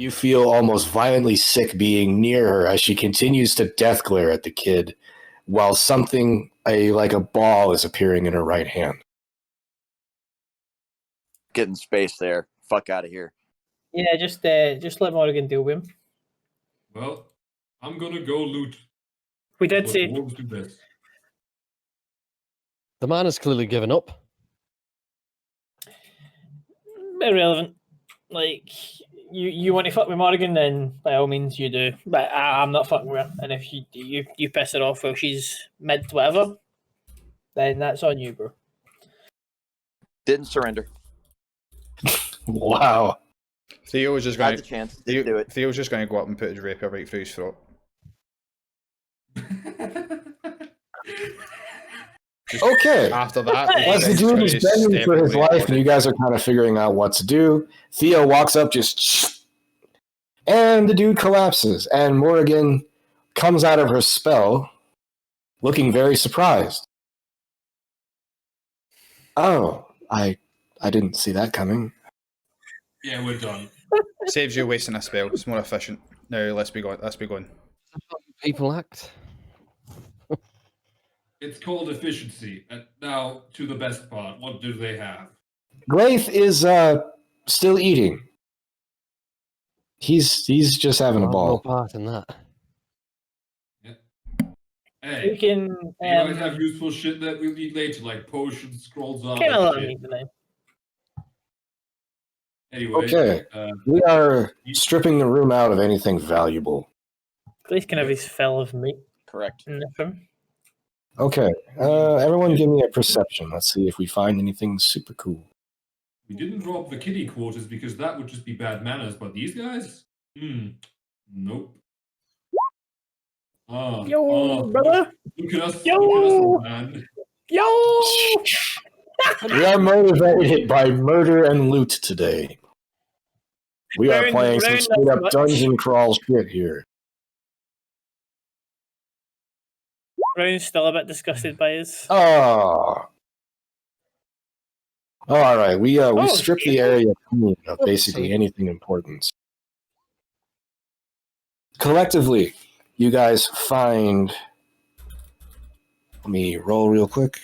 You feel almost violently sick being near her as she continues to death glare at the kid, while something like a ball is appearing in her right hand. Getting space there. Fuck out of here. Yeah, just let Morgan deal with him. Well, I'm gonna go loot. We did say Dwarves do best. The man has clearly given up. irrelevant. Like, you want to fuck with Morgan, then by all means you do. But I'm not fucking with her. And if you piss her off while she's mid whatever, then that's on you, bro. Didn't surrender. Wow. Theo's just Had going the chance. Didn't do it. Theo's just going to go up and put his rapier right through his throat. Okay. After that, As the dude is begging for his life and you guys are kind of figuring out what to do, Theo walks up and the dude collapses, and Morrigan comes out of her spell looking very surprised. Oh, I didn't see that coming. Yeah, we're done. Saves you wasting a spell. It's more efficient. Now let's be going. People act. It's called efficiency. And now to the best part. What do they have? Graith is still eating. He's just having a ball. No part in that. Yeah. Hey, We can. you guys have useful shit that we'll need later, like potions, scrolls up. Kind of and shit. Anyway, Okay, we are stripping the room out of anything valuable. Grace can have his fill of meat. Correct. In the room. Okay, everyone give me a perception. Let's see if we find anything super cool. we didn't drop the kiddie quarters because that would just be bad manners, but these guys? Nope. Yo, brother! Look at us, Yo! look at us, man. Yo! We are motivated by murder and loot today. We are playing some straight up dungeon crawl shit here. Brown's still a bit disgusted by us. Oh. All right, we stripped the area clean of basically anything important. Collectively, you guys find. Let me roll real quick.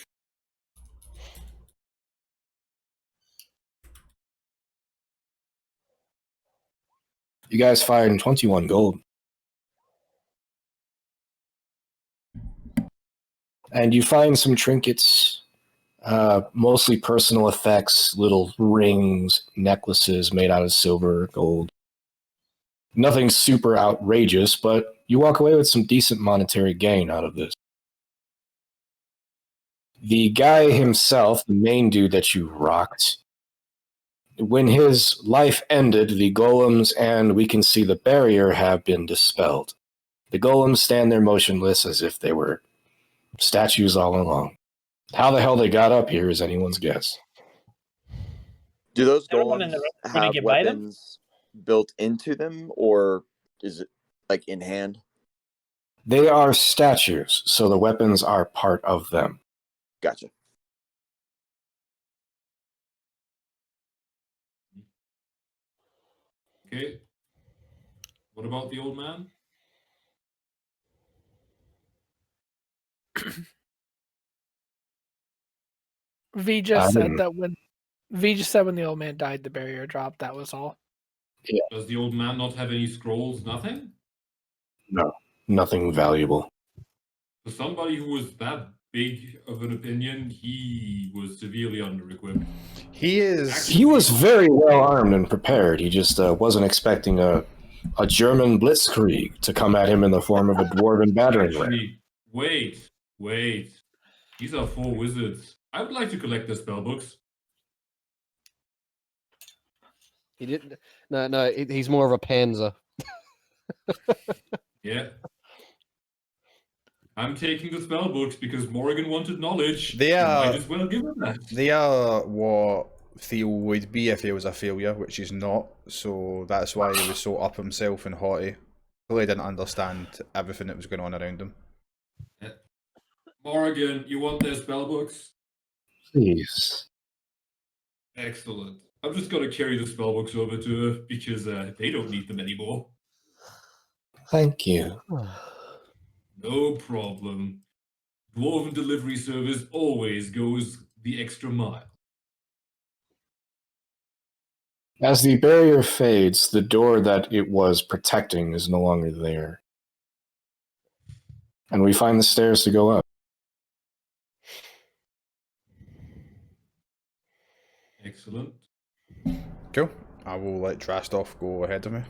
You guys find 21 gold. And you find some trinkets, mostly personal effects, little rings, necklaces made out of silver, gold. Nothing super outrageous, but you walk away with some decent monetary gain out of this. The guy himself, the main dude that you rocked, when his life ended, the golems and we can see the barrier have been dispelled. The golems stand there motionless as if they were statues all along. How the hell they got up here is anyone's guess. Do those Everyone in golems the room have gonna get by them? weapons built into them, or is it like in hand? They are statues, so the weapons are part of them. Gotcha. Okay. What about the old man? V just said when the old man died, the barrier dropped. That was all. Yeah. Does the old man not have any scrolls? Nothing? No, nothing valuable. For somebody who was that big of an opinion, he was severely under-equipped. He was very well armed and prepared. He just wasn't expecting a German blitzkrieg to come at him in the form of a dwarven battering ram. Actually, wait. These are 4 wizards. I would like to collect their spellbooks. He didn't. No. He's more of a panzer. Yeah. I'm taking the spellbooks because Morrigan wanted knowledge. They are. Might as well give him that. They are what Theo would be if he was a failure, which he's not. So that's why he was so up himself and haughty. Really didn't understand everything that was going on around him. Yeah. Morrigan, you want their spellbooks? Please. Excellent. I'm just gonna carry the spellbooks over to her because they don't need them anymore. Thank you. No problem. Dwarven delivery service always goes the extra mile. As the barrier fades, the door that it was protecting is no longer there. And we find the stairs to go up. Excellent. Cool. I will let Drastoff go ahead of me.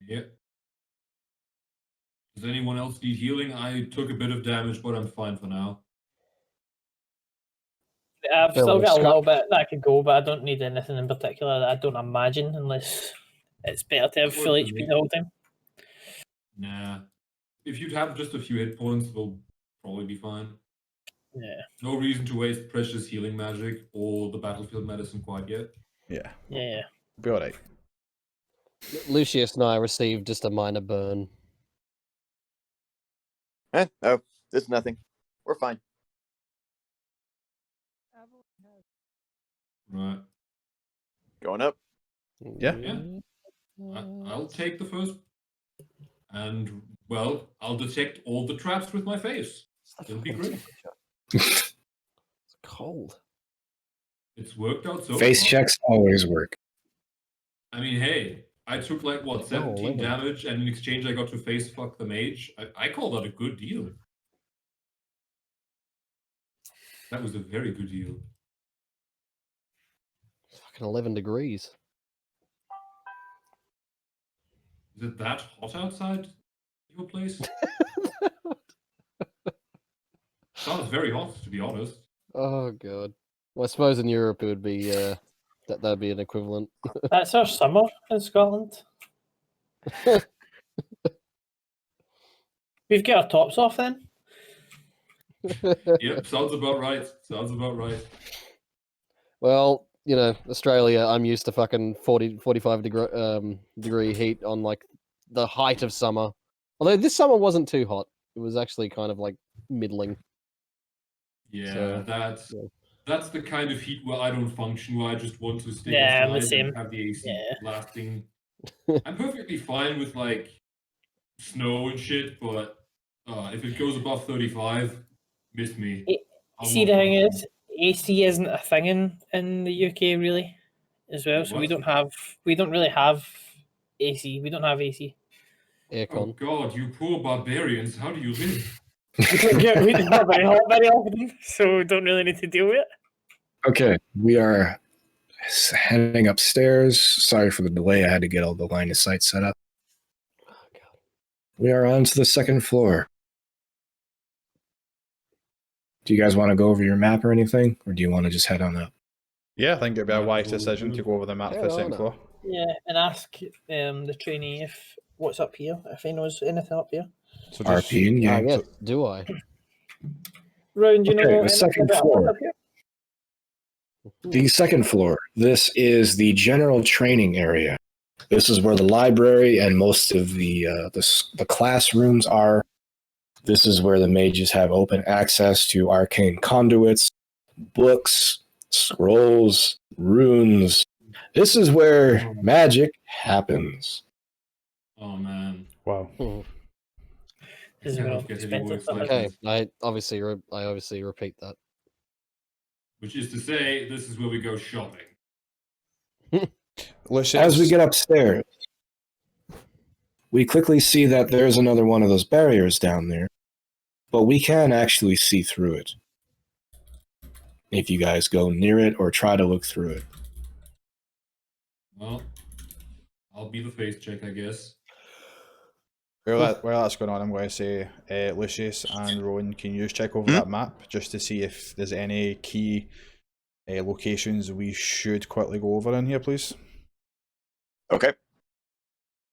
Yep. Does anyone else need healing? I took a bit of damage, but I'm fine for now. I've still got a Scott. little bit that I could go, but I don't need anything in particular that I don't imagine, unless it's better to have That full works for HP me. the whole time. Nah. If you'd have just a few hit points, we'll probably be fine. Yeah. No reason to waste precious healing magic or the battlefield medicine quite yet. Yeah. Yeah. Be alright. Lucius and I received just a minor burn. Oh, there's nothing. We're fine. Right. Going up. Yeah. I'll take the first. And, well, I'll detect all the traps with my face. It'll be great. It's cold. It's worked out so Face far. checks always work. I mean, hey, I took like, what, 17 11. damage, and in exchange I got to face fuck the mage. I call that a good deal. That was a very good deal. It's fucking 11 degrees. Is it that hot outside your place? Sounds very hot, to be honest. Oh god. Well, I suppose in Europe it would be that'd be an equivalent. That's our summer in Scotland. We've got our tops off then. Yep, sounds about right. Sounds about right. Well, you know, Australia, I'm used to fucking 45 degree heat on like the height of summer. Although this summer wasn't too hot. It was actually kind of like middling. Yeah, So, that's the kind of heat where I don't function, where I just want to stay Yeah, I'm the inside same. and have the AC Yeah. lasting. I'm perfectly fine with like snow and shit, but if it goes above 35, miss me. I'll See, not the thing function. is, AC isn't a thing in the UK really, as well. So we What? don't really have AC. We don't have AC. Oh aircon. god, you poor barbarians, how do you live? It's not very hot very often, so we don't really need to deal with it. Okay, we are heading upstairs. Sorry for the delay. I had to get all the line of sight set up. Oh god. We are on to the second floor. Do you guys want to go over your map or anything? Or do you want to just head on up? Yeah, I think it'd be a Might wise as well decision do. to go over the map for the Hell second no. floor. Yeah, and ask the trainee if what's up here, if he knows anything up here. So just RP in Ah, game. yes. Do I? Round, you Okay, know the anything second about floor. what's up here? The second floor. This is the general training area. This is where the library and most of the classrooms are. This is where the mages have open access to arcane conduits, books, scrolls, runes. This is where magic happens. Oh man. wow. Mhm. I This is cannot real get any more expensive stuff. excited. Okay, I obviously repeat that. Which is to say, this is where we go shopping. Lucius, As we get upstairs, we quickly see that there's another one of those barriers down there, but we can actually see through it. If you guys go near it or try to look through it. Well, I'll be the face check, I guess. while that's going on, I'm going to say, Lucius and Rowan, can you just check over that map just to see if there's any key locations we should quickly go over in here, please? Okay.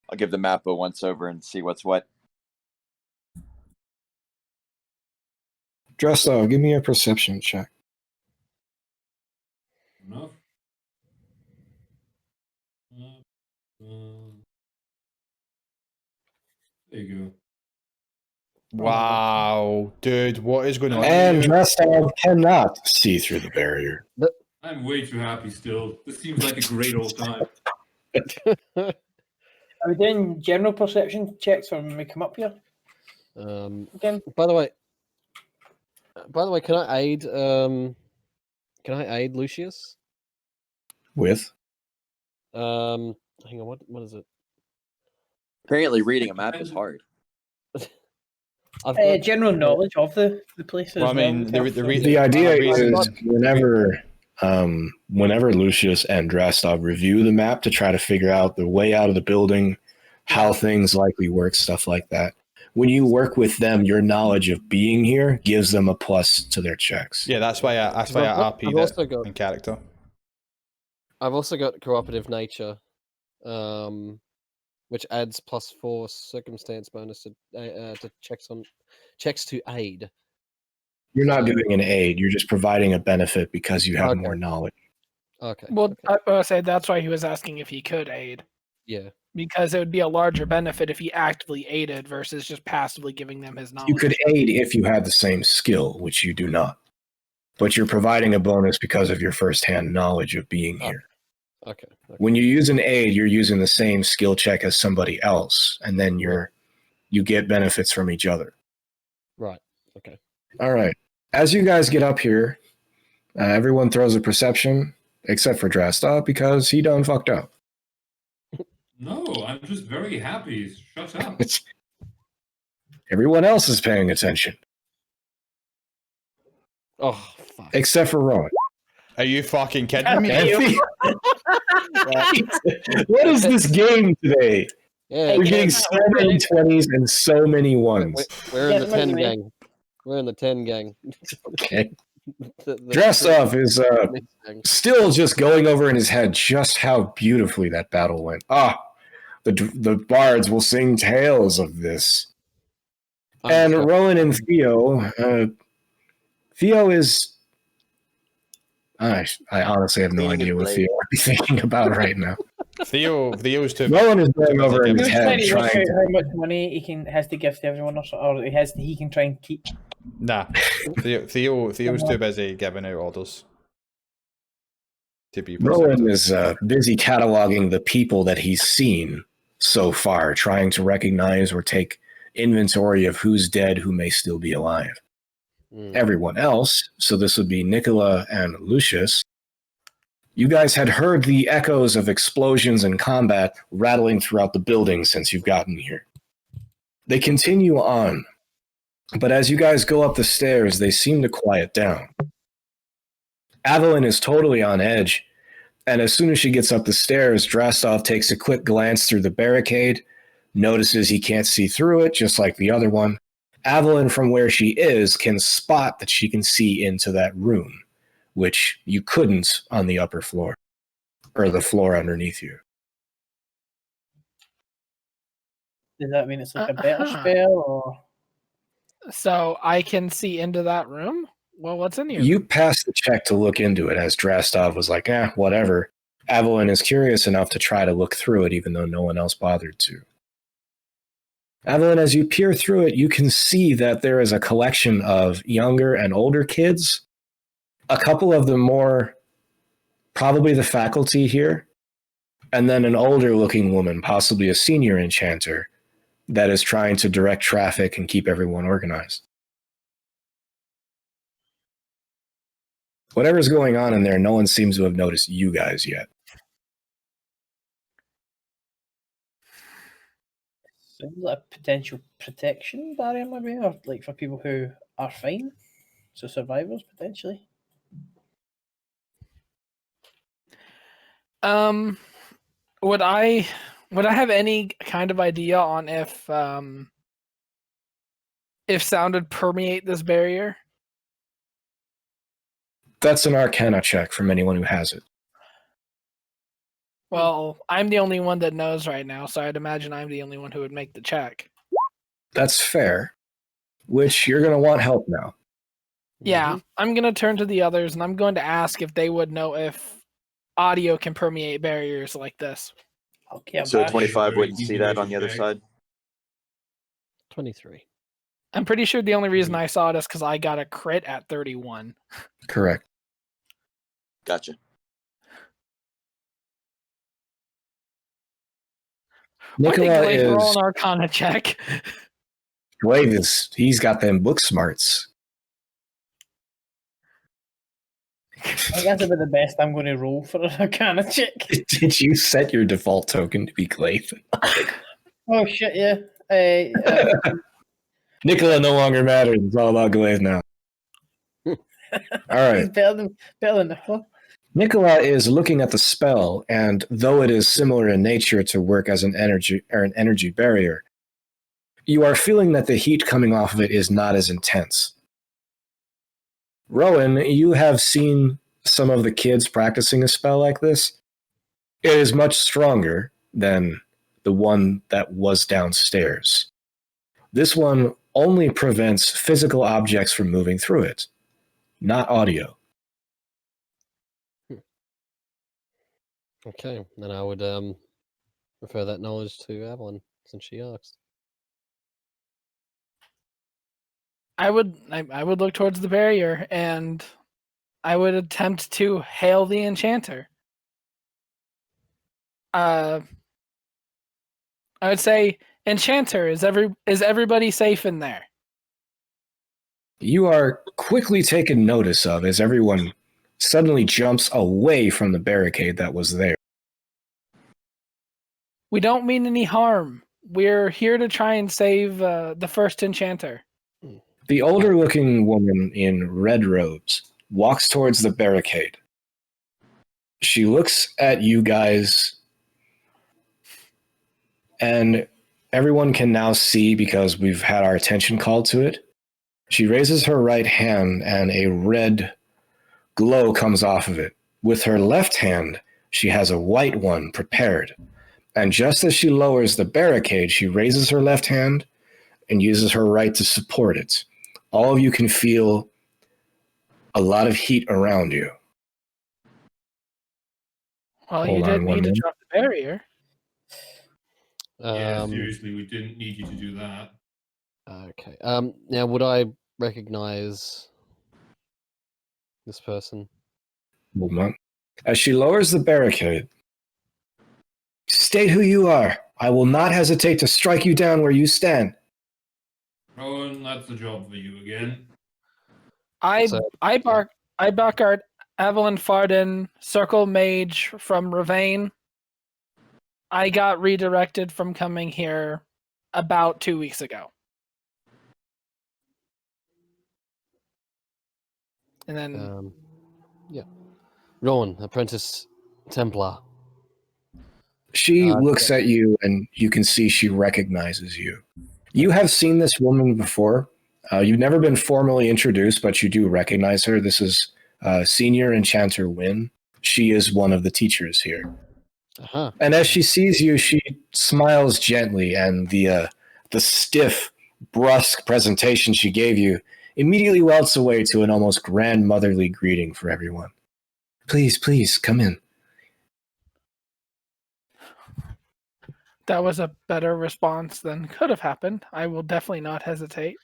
I'll give the map a once over and see what's what. Drestow, give me a perception check. Enough. There you go. Wow, dude, what is going on And here? Drestow cannot see through the barrier. I'm way too happy still. This seems like a great old time. Are we doing general perception checks when we come up here? Again? By the way, can I aid? Can I aid Lucius? With Hang on. What is it? Apparently, reading a map is hard. I've got General knowledge of the place Well, as I mean, well. the idea reason- is whenever Lucius and Drastov review the map to try to figure out the way out of the building, how things likely work, stuff like that. When you work with them, your knowledge of being here gives them a plus to their checks. Yeah, that's why I RP'd it in character. I've also got cooperative nature, which adds +4 circumstance bonus to checks to aid. You're not doing an aid. You're just providing a benefit because you have Okay. more knowledge. Okay. Well, okay. I would say that's why he was asking if he could aid, Yeah. because it would be a larger benefit if he actively aided versus just passively giving them his knowledge. You could aid if you had the same skill, which you do not. But you're providing a bonus because of your firsthand knowledge of being here. Okay. When you use an aid, you're using the same skill check as somebody else, and then you get benefits from each other. Right. Okay. All right. As you guys get up here, everyone throws a perception, except for Drastov, because he done fucked up. No, I'm just very happy. Shut up. Everyone else is paying attention, Oh, fuck. except for Rowan. Are you fucking kidding me? And what is this game today? Yeah, We're getting so many 20s and so many ones. we're in the Yeah, 10 what do you gang. We're in the 10 gang. Okay. The Drastov is gang. still just going over in his head just how beautifully that battle went. The bards will sing tales of this. And Rowan and Theo, Theo is... I honestly have no Being idea what inflated. Theo would be thinking about right now. Theo's too. Rowan is going over in He his was trying head to work trying out to... how much money has to give to everyone, or he can try and keep. Nah, Theo's too busy giving out orders to people. Rowan is busy cataloging the people that he's seen so far, trying to recognize or take inventory of who's dead, who may still be alive. Everyone else, so this would be Nicola and Lucius, you guys had heard the echoes of explosions and combat rattling throughout the building since you've gotten here. They continue on, but as you guys go up the stairs, they seem to quiet down. Avalyn is totally on edge, and as soon as she gets up the stairs, Drastov takes a quick glance through the barricade, notices he can't see through it, just like the other one. Avalyn, from where she is, can spot that she can see into that room, which you couldn't on the upper floor, or the floor underneath you. Does that mean it's like a better spell, or? So I can see into that room? Well, what's in here? You passed the check to look into it, as Drastov was like, whatever. Avalyn is curious enough to try to look through it, even though no one else bothered to. Avalyn, as you peer through it, you can see that there is a collection of younger and older kids. A couple of them more, probably the faculty here, and then an older-looking woman, possibly a senior enchanter, that is trying to direct traffic and keep everyone organized. Whatever's going on in there, no one seems to have noticed you guys yet. Seems like a potential protection barrier, maybe, or like for people who are fine, so survivors potentially. Would I have any kind of idea on if sound would permeate this barrier? That's an Arcana check from anyone who has it. Well, I'm the only one that knows right now, so I'd imagine I'm the only one who would make the check. That's fair, which you're going to want help now. Yeah, I'm going to turn to the others, and I'm going to ask if they would know if audio can permeate barriers like this. Okay, So bash. 25 wouldn't Easy see that way on the other to side. 23. I'm pretty sure the only reason I saw it is because I got a crit at 31. Correct. Gotcha. Why did Nicola Glaive roll is an Arcana check? Glaive is he's got them book smarts. I think that's about the best I'm going to roll for an Arcana check. Did you set your default token to be Glaive? Oh shit! Yeah. Nicola no longer matters. It's all about Glaive now. All right. He's better than Nicola. Nicola is looking at the spell, and though it is similar in nature to work as an energy barrier, you are feeling that the heat coming off of it is not as intense. Rowan, you have seen some of the kids practicing a spell like this. It is much stronger than the one that was downstairs. This one only prevents physical objects from moving through it, not audio. Okay, then I would refer that knowledge to Avalon since she asked. I would look towards the barrier and I would attempt to hail the enchanter. I would say, Enchanter, is everybody safe in there? You are quickly taken notice of as everyone suddenly jumps away from the barricade that was there. We don't mean any harm. We're here to try and save the first enchanter. The older-looking woman in red robes walks towards the barricade. She looks at you guys, and everyone can now see because we've had our attention called to it. She raises her right hand, and a red glow comes off of it. With her left hand, she has a white one prepared. And just as she lowers the barricade, she raises her left hand and uses her right to support it. All of you can feel a lot of heat around you. Well, Hold you on didn't one need to minute. drop the barrier. Yeah, seriously, we didn't need you to do that. Okay. Now, would I recognize this person? Hold on. As she lowers the barricade, state who you are. I will not hesitate to strike you down where you stand. Rowan, that's the job for you again. I So- Barkart Evelyn Farden, Circle Mage from Ravane. I got redirected from coming here about 2 weeks ago. And then Yeah. Rowan, Apprentice Templar. She looks at you, and you can see she recognizes you. You have seen this woman before. You've never been formally introduced, but you do recognize her. This is Senior Enchanter Wynn. She is one of the teachers here. Uh-huh. And as she sees you, she smiles gently, and the stiff, brusque presentation she gave you immediately welts away to an almost grandmotherly greeting for everyone. Please, please, come in. that was a better response than could have happened. I will definitely not hesitate.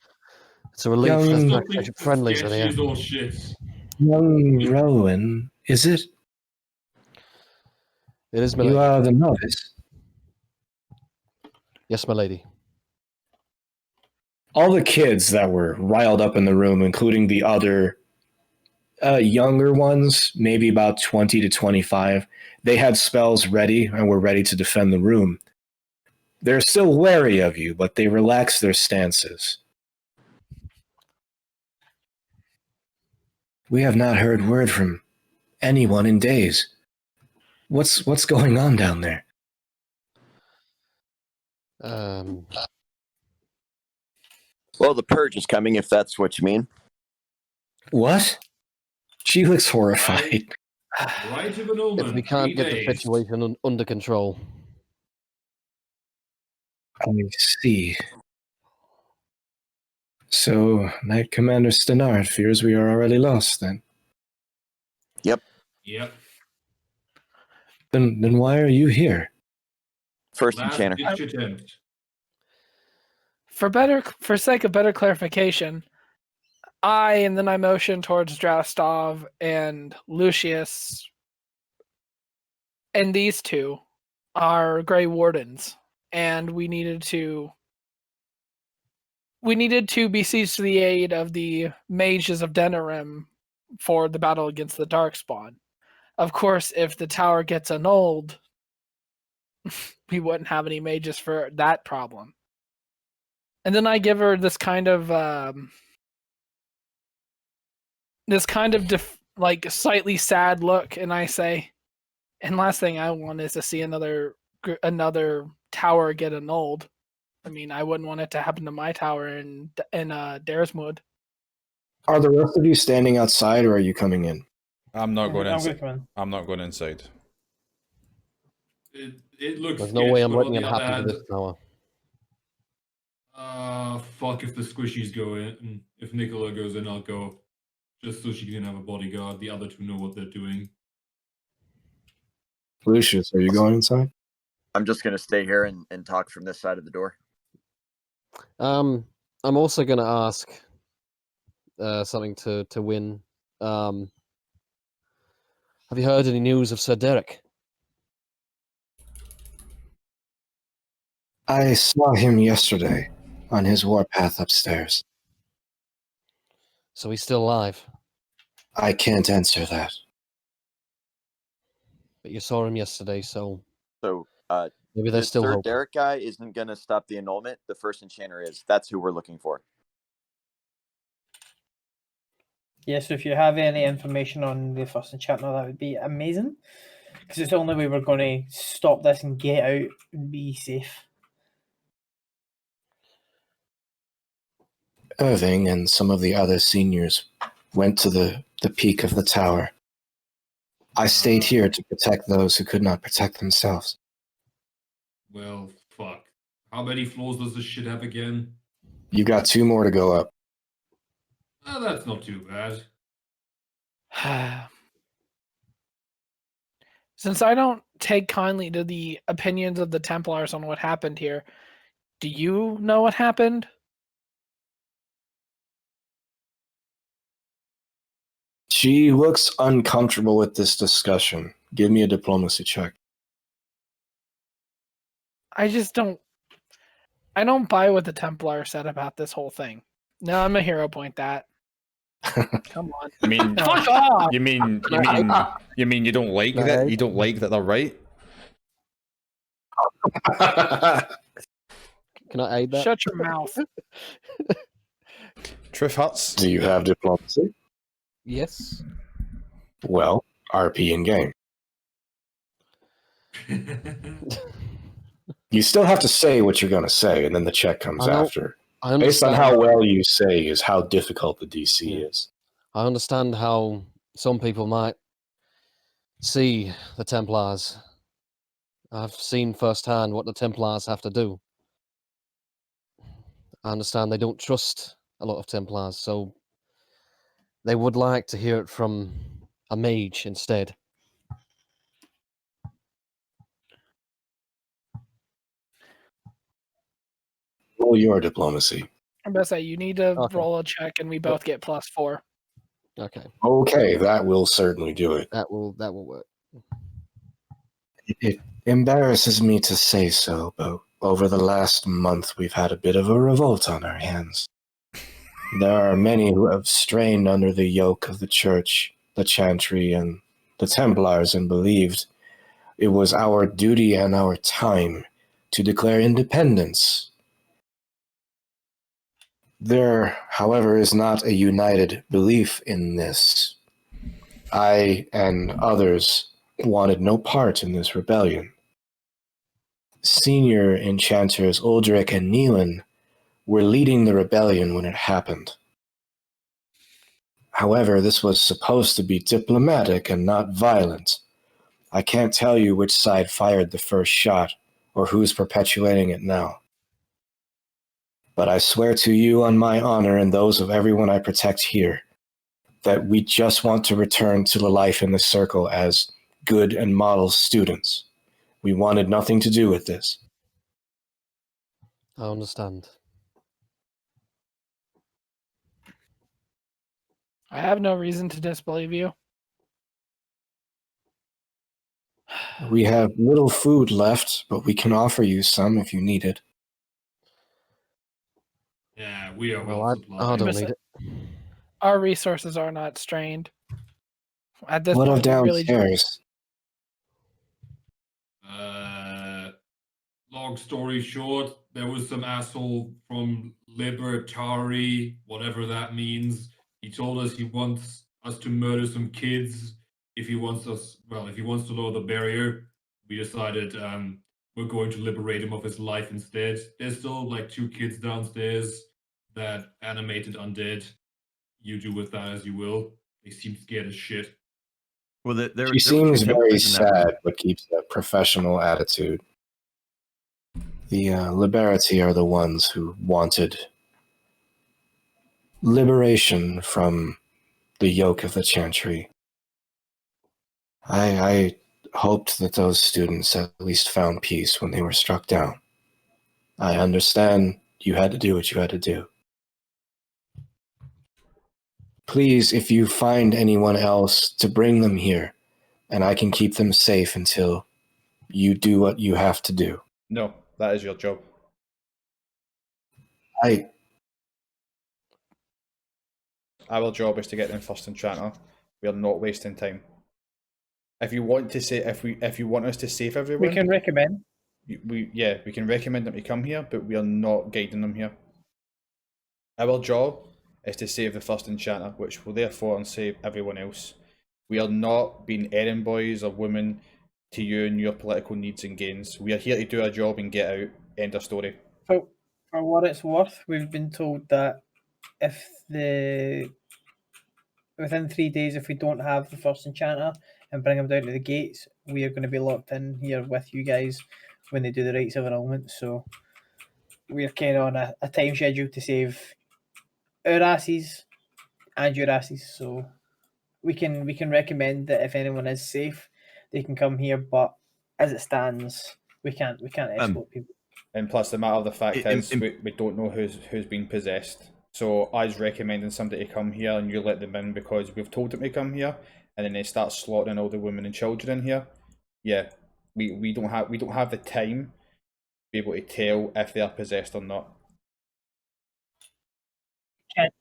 It's a relief. Young- There's no Something such friendlies in sketchy here. as all shit. Young Rowan, is it? It is, my You lady. are the novice. Yes, my lady. All the kids that were riled up in the room, including the other younger ones, maybe about 20 to 25, they had spells ready and were ready to defend the room. They're still wary of you, but they relax their stances. We have not heard word from anyone in days. What's going on down there? Well, the purge is coming, if that's what you mean. What? She looks horrified. Right of an omen. If we can't 3 get the days. situation under control. I see. So, Knight Commander Stenard fears we are already lost, then. Yep. Then why are you here? First Last enchanter. ditch attempt. For sake of better clarification, and then I motion towards Drastov and Lucius, and these two are Grey Wardens, and we needed to beseech the aid of the mages of Denerim for the battle against the Darkspawn. Of course, if the tower gets annulled, we wouldn't have any mages for that problem. And then I give her this kind of like slightly sad look, and I say, "And last thing I want is to see another tower get annulled. I mean, I wouldn't want it to happen to my tower in Daresmood." Are the rest of you standing outside, or are you coming in? I'm not going I'm inside. gonna come in. I'm not going inside. It looks There's no way I'm sketch, but letting on it the other happen to hand, this tower. fuck if the squishies go in. If Nicola goes in, I'll go. Just so she can have a bodyguard. The other two know what they're doing. Lucius, are you going inside? I'm just gonna stay here and talk from this side of the door. I'm also going to ask something to Win. Have you heard any news of Sir Derek? I saw him yesterday on his warpath upstairs. So he's still alive, I can't answer that. but you saw him yesterday, so So maybe there's this still Sir hope. Derek guy isn't gonna stop the annulment. The first enchanter is. That's who we're looking for. Yes, if you have any information on the first enchantment, that would be amazing. Because it's the only way we're going to stop this and get out and be safe. Irving and some of the other seniors went to the peak of the tower. I stayed here to protect those who could not protect themselves. Well, fuck. How many floors does this shit have again? You got 2 more to go up. That's not too bad. Since I don't take kindly to the opinions of the Templars on what happened here, do you know what happened? She looks uncomfortable with this discussion. Give me a diplomacy check. I don't buy what the Templar said about this whole thing. No, I'm a hero point that. Come on. You mean Fuck off! you mean you don't like that? You don't like that they're right? Can I aid that? Shut your mouth. Truth hurts. Do you have diplomacy? Yes. Well, RP in game. You still have to say what you're going to say, and then the check comes I know. after. I Based on understand. how well you say is how difficult the DC is. I understand how some people might see the Templars. I've seen firsthand what the Templars have to do. I understand they don't trust a lot of Templars, so they would like to hear it from a mage instead. Roll your diplomacy. I'm gonna say you need to Okay. roll a check, and we both get +4. Okay, Okay, that will certainly do it. that will work. It embarrasses me to say so, but over the last month we've had a bit of a revolt on our hands. There are many who have strained under the yoke of the church, the chantry, and the Templars, and believed it was our duty and our time to declare independence. There, however, is not a united belief in this. I and others wanted no part in this rebellion. Senior enchanters Uldric and Neelan were leading the rebellion when it happened. However, this was supposed to be diplomatic and not violent. I can't tell you which side fired the first shot or who's perpetuating it now. But I swear to you on my honor and those of everyone I protect here that we just want to return to the life in the circle as good and model students. We wanted nothing to do with this. I understand. I have no reason to disbelieve you. We have little food left, but we can offer you some if you need it. Yeah, we are well Well, I supplied. don't need it. Our resources are not strained. At this What of point, we really downstairs? Long story short, there was some asshole from Libertari, whatever that means. He told us he wants us to murder some kids if he wants to lower the barrier. We decided we're going to liberate him of his life instead. There's still like 2 kids downstairs that animated undead. You do with that as you will. They seem scared as shit. Well, there She was seems two very Templars in that room. sad, but keeps a professional attitude. The Liberati are the ones who wanted liberation from the yoke of the Chantry. I hoped that those students at least found peace when they were struck down. I understand you had to do what you had to do. Please, if you find anyone else, to bring them here, and I can keep them safe until you do what you have to do. No, that is your job. Our job is to get them first enchanter. We are not wasting time. If you want to say, if you want us to save everyone, We can recommend. we can recommend them to come here, but we are not guiding them here. Our job is to save the first enchanter, which will therefore save everyone else. We are not being errand boys or women to you and your political needs and gains. We are here to do our job and get out. End of story. For what it's worth, we've been told that within 3 days, if we don't have the first enchanter and bring him down to the gates, we are going to be locked in here with you guys when they do the rites of annulment. So we're kind of on a time schedule to save our asses and your asses. So we can recommend that if anyone is safe, they can come here. But as it stands, we can't escort people. And plus, the matter of the fact is, we don't know who's been possessed. So, us recommending somebody to come here and you let them in because we've told them to come here, and then they start slaughtering all the women and children in here. Yeah, we don't have the time to be able to tell if they are possessed or not.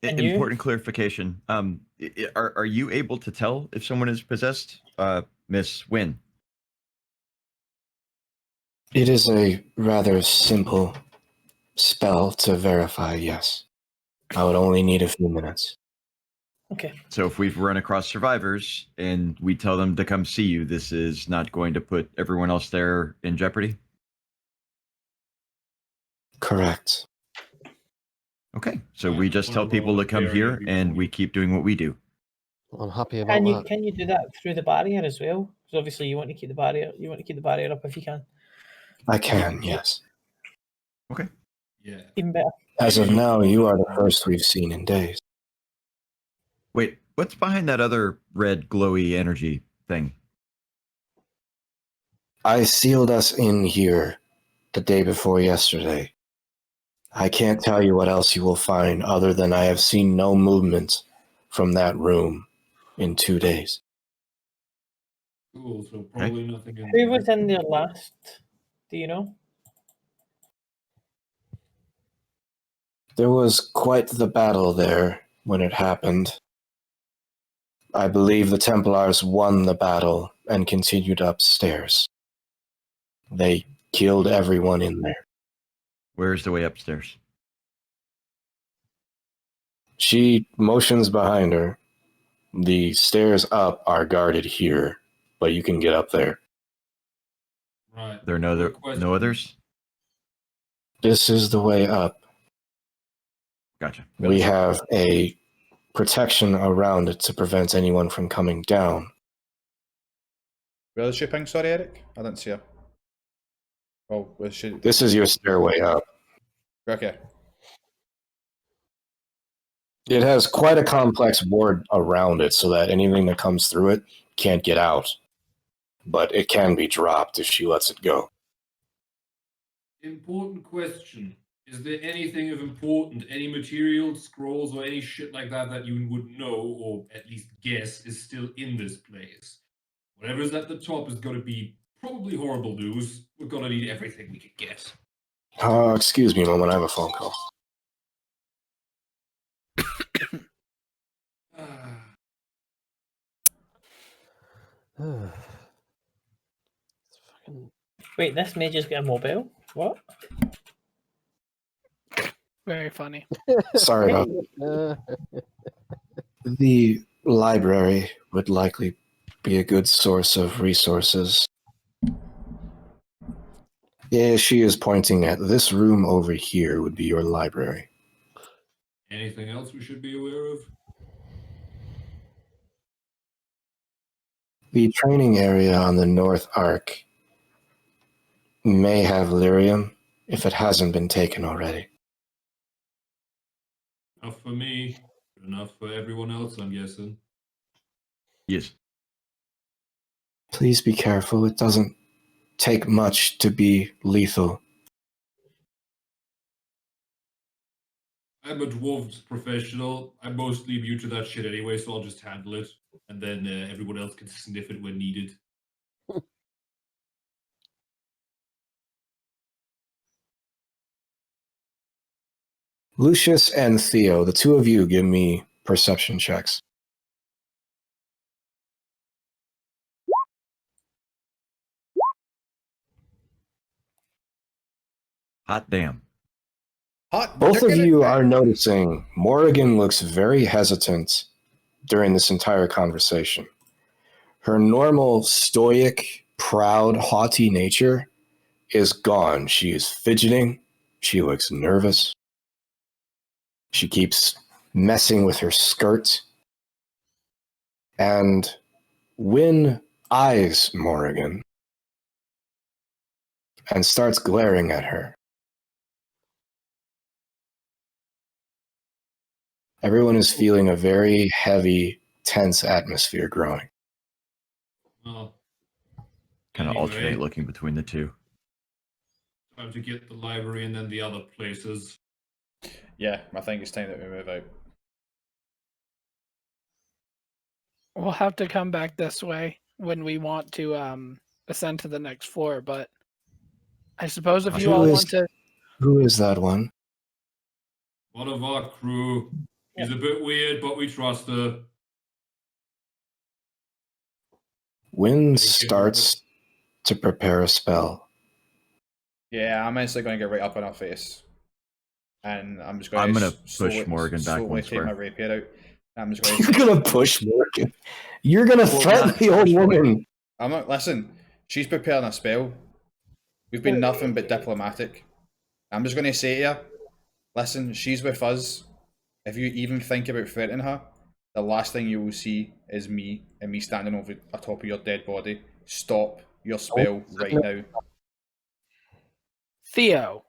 Can you? Important clarification. Are you able to tell if someone is possessed, Miss Wynn? It is a rather simple spell to verify, yes. I would only need a few minutes. Okay. So if we've run across survivors and we tell them to come see you, this is not going to put everyone else there in jeopardy? Correct. Okay, so we just tell people to come here and we keep doing what we do. I'm happy about that. Can you do that through the barrier as well? Because obviously you want to keep the barrier. You want to keep the barrier up if you can. I can, yes. Okay. Yeah. Even better. As of now, you are the first we've seen in days. Wait, what's behind that other red glowy energy thing? I sealed us in here the day before yesterday. I can't tell you what else you will find other than I have seen no movement from that room in 2 days. Cool, so probably nothing in Who was in there last? Do you know? There was quite the battle there when it happened. I believe the Templars won the battle and continued upstairs. They killed everyone in there. Where's the way upstairs? She motions behind her. The stairs up are guarded here, but you can get up there. Right. There are no others? This is the way up. Gotcha. We have a protection around it to prevent anyone from coming down. Where is she ping? Sorry, Eric, I didn't see her. Oh, was she? This is your stairway up. Okay. It has quite a complex board around it so that anything that comes through it can't get out. But it can be dropped if she lets it go. Important question. Is there anything of important, any material, scrolls, or any shit like that that you would know, or at least guess, is still in this place? Whatever's at the top is going to be probably horrible news. We're going to need everything we can get. Excuse me a moment, I have a phone call. It's fucking... Wait, this may just get a mobile. What? Very funny. Sorry about the library would likely be a good source of resources. Yeah, she is pointing at this room over here would be your library. Anything else we should be aware of? The training area on the North Arc may have lyrium if it hasn't been taken already. Enough for me. Enough for everyone else, I'm guessing. Yes. Please be careful. It doesn't take much to be lethal. I'm a dwarves professional. I'm mostly immune to that shit anyway, so I'll just handle it. And then everyone else can sniff it when needed. Lucius and Theo, the two of you give me perception checks. Hot damn. Both of you are noticing Morrigan looks very hesitant during this entire conversation. Her normal stoic, proud, haughty nature is gone. She is fidgeting. She looks nervous. She keeps messing with her skirt. And Wynn eyes Morrigan and starts glaring at her. Everyone is feeling a very heavy, tense atmosphere growing. Well, Kind of anyway, alternate looking between the two. time to get the library and then the other places. Yeah, I think it's time that we move out. We'll have to come back this way when we want to ascend to the next floor, but I suppose if you all want to... Who is that one? One of our crew. She's a bit weird, but we trust her. Wynn starts to prepare a spell. Yeah, I'm actually going to get right up in her face. And I'm just going I'm gonna slowly, push Morgan back slowly one take my square. rapier out. I'm just going You're gonna push Morgan. You're gonna Well, threaten not the old push Morgan. woman. I'm not. Listen, she's preparing a spell. We've been nothing but diplomatic. I'm just going to say to you, listen, she's with us. If you even think about threatening her, the last thing you will see is me and me standing over atop of your dead body. Stop your spell right now. Theo,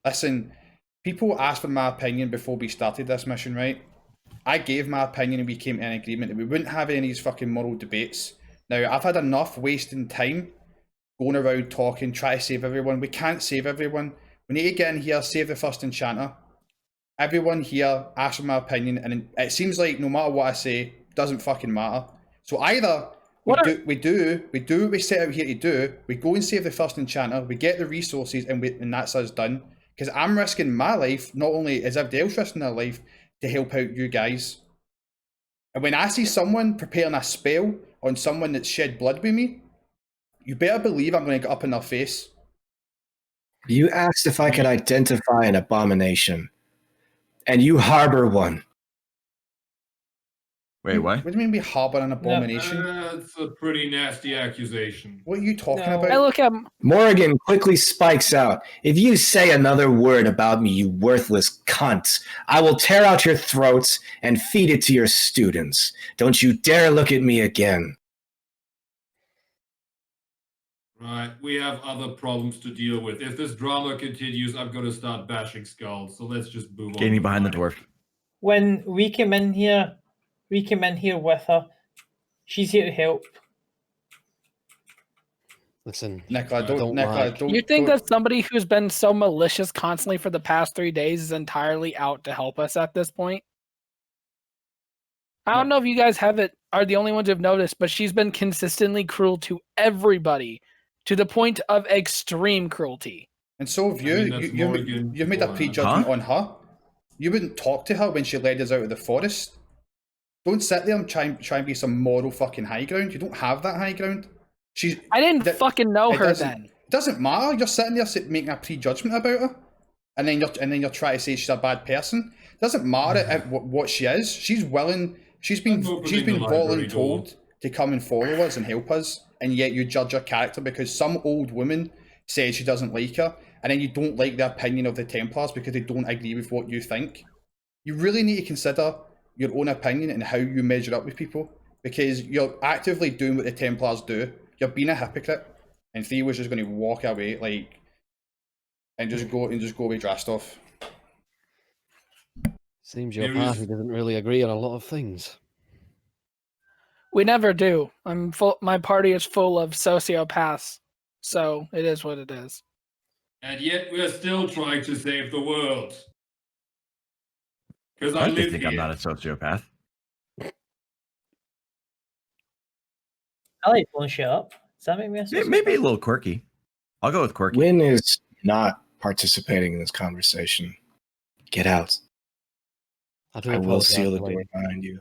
Listen, people asked for my opinion before we started this mission, right? I gave my opinion and we came to an agreement that we wouldn't have any of these fucking moral debates. Now, I've had enough wasting time going around talking, try to save everyone. We can't save everyone. We need to get in here, save the first enchanter. Everyone here asked for my opinion, and it seems like no matter what I say, doesn't fucking matter. So either we do what we set out here to do. We go and save the first enchanter. We get the resources, and that's us done. Because I'm risking my life, not only is everybody else risking their life, to help out you guys. And when I see someone preparing a spell on someone that's shed blood with me, you better believe I'm going to get up in their face. You asked if I could identify an abomination, and you harbor one. Wait, what? What do you mean we harbour an abomination? That's a pretty nasty accusation. What are you talking No. about? I look at Morrigan quickly spikes out. If you say another word about me, you worthless cunt, I will tear out your throats and feed it to your students. Don't you dare look at me again. Right, we have other problems to deal with. If this drama continues, I'm going to start bashing skulls. So let's just move on. Gaining behind the dwarf. When we came in here with her. She's here to help. Listen, Nicola, don't lie. You think that somebody who's been so malicious constantly for the past 3 days is entirely out to help us at this point? I don't know if you guys are the only ones who've noticed, but she's been consistently cruel to everybody to the point of extreme cruelty. And so have you. I mean, that's Morrigan You've made a beforehand. prejudgment Huh? on her. You wouldn't talk to her when she led us out of the forest. Don't sit there and try and be some moral fucking high ground. You don't have that high ground. I didn't fucking know her doesn't- then. It doesn't matter. You're sitting there making a prejudgment about her, and then you're trying to say she's a bad person. It doesn't matter what she is. She's willing. She's been opening the library voluntold to come and follow us and help us, and yet you judge her character because some old woman said she doesn't like her, and then you don't like the opinion of the Templars because they don't agree with what you think. You really need to consider your own opinion and how you measure up with people, because you're actively doing what the Templars do. You're being a hypocrite, and Theo was just going to walk away and just go away dressed off. Seems your There is- party doesn't really agree on a lot of things. We never do. My party is full of sociopaths, so it is what it is. And yet we are still trying to save the world. Because I I like to live think here. I'm not a sociopath. I like blowing shit up. Does that make me a sociopath? Maybe a little quirky. I'll go with quirky. Win is not participating in this conversation. Get out. I do I will apologize, seal the lady. door behind you.